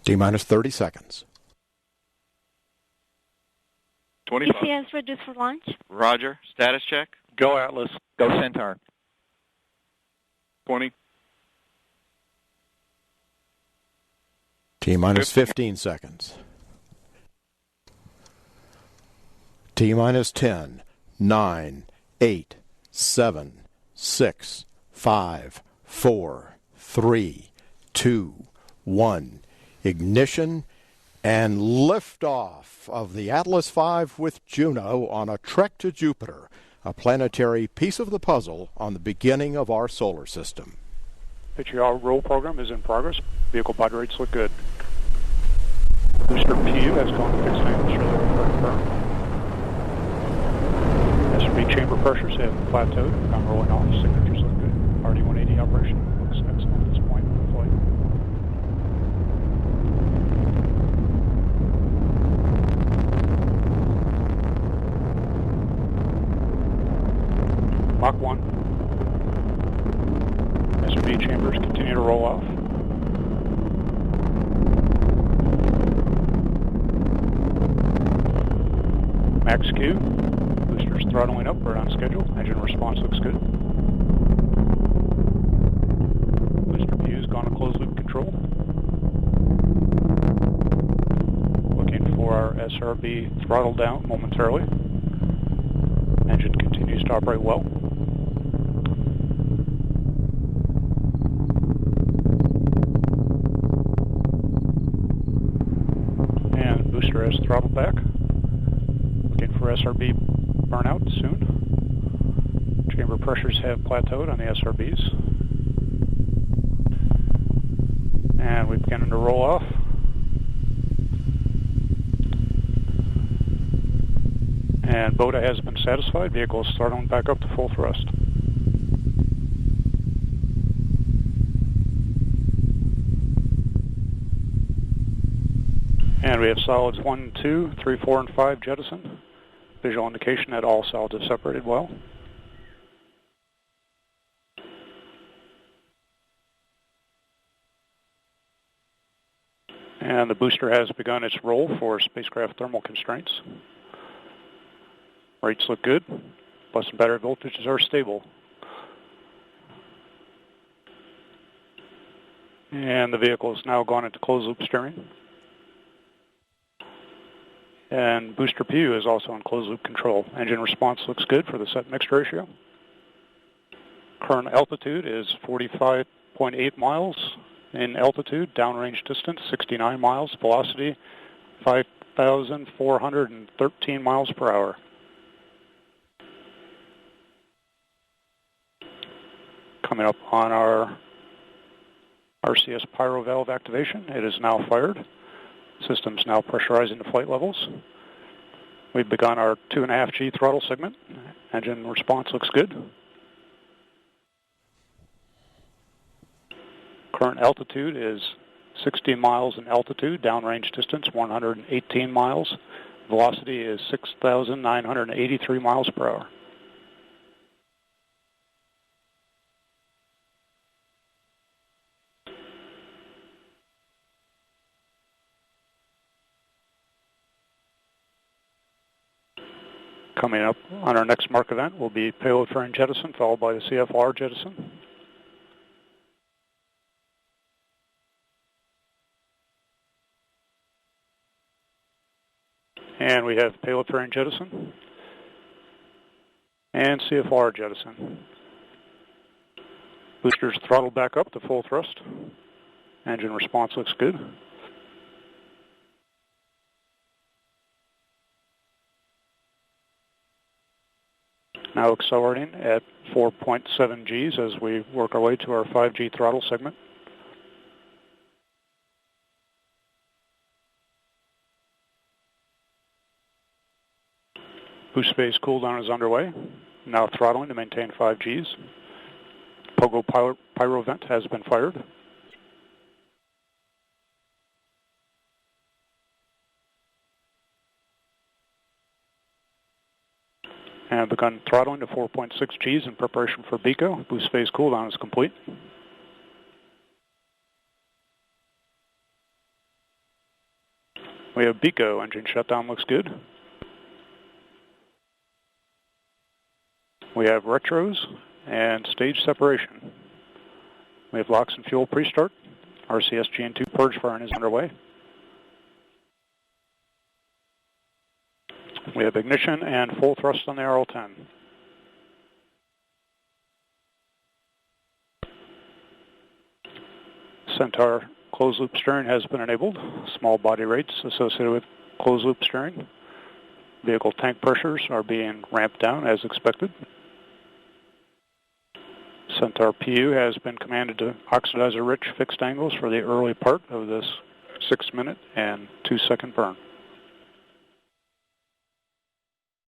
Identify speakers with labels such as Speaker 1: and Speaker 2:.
Speaker 1: T-minus 30 seconds.
Speaker 2: 25.
Speaker 3: ECS ready for launch.
Speaker 2: Roger. Status check.
Speaker 4: Go Atlas. Go Centaur.
Speaker 2: 20.
Speaker 1: T-minus 15 seconds. T-minus 10, 9, 8, 7, 6, 5, 4, 3, 2, 1. Ignition and liftoff of the Atlas V with Juno on a trek to Jupiter, a planetary piece of the puzzle on the beginning of our solar system.
Speaker 5: HER roll program is in progress. Vehicle body rates look good. Booster PU has gone to fixed angle Australia confirmed. SRB chamber pressures have plateaued. I'm rolling off. Signatures look good. RD-180 operation looks excellent at this point in the flight. Mach 1. SRB chambers continue to roll off. Max Q. Boosters throttling up. We're on schedule. Engine response looks good. Booster P's gone to closed loop control. Looking for our SRB throttle down momentarily. Engine continues to operate well. And booster has throttled back. Looking for SRB burnout soon. Chamber pressures have plateaued on the SRBs. And we're beginning to roll off. And BOTA has been satisfied. Vehicle is starting back up to full thrust. And we have solids 1, 2, 3, 4, and 5 jettison. Visual indication that all solids have separated well. And the booster has begun its roll for spacecraft thermal constraints. Rates look good. Bus and battery voltages are stable. And the vehicle has now gone into closed loop steering. And booster PU is also in closed loop control. Engine response looks good for the set mixed ratio. Current altitude is 45.8 miles in altitude. Downrange distance 69 miles. Velocity 5,413 miles per hour. Coming up on our RCS pyro valve activation. It is now fired. System's now pressurizing to flight levels. We've begun our 2.5 G throttle segment. Engine response looks good. Current altitude is 60 miles in altitude. Downrange distance 118 miles. Velocity is 6,983 miles per hour. Coming up on our next mark event will be payload fairing jettison, followed by the CFR jettison. And we have payload fairing jettison and CFR jettison. Boosters throttled back up to full thrust. Engine response looks good. Now accelerating at 4.7 Gs as we work our way to our 5G throttle segment. Boost phase cooldown is underway. Now throttling to maintain 5 Gs. Pogo pyro vent has been fired. And begun throttling to 4.6 Gs in preparation for BECO. Boost phase cooldown is complete. We have BECO, engine shutdown looks good. We have retros and stage separation. We have LOX and fuel pre-start. RCS GN2 purge firing is underway. We have ignition and full thrust on the RL-10. Centaur closed loop steering has been enabled. Small body rates associated with closed loop steering. Vehicle tank pressures are being ramped down as expected. Centaur PU has been commanded to oxidizer-rich fixed angles for the early part of this 6-minute and 2-second burn.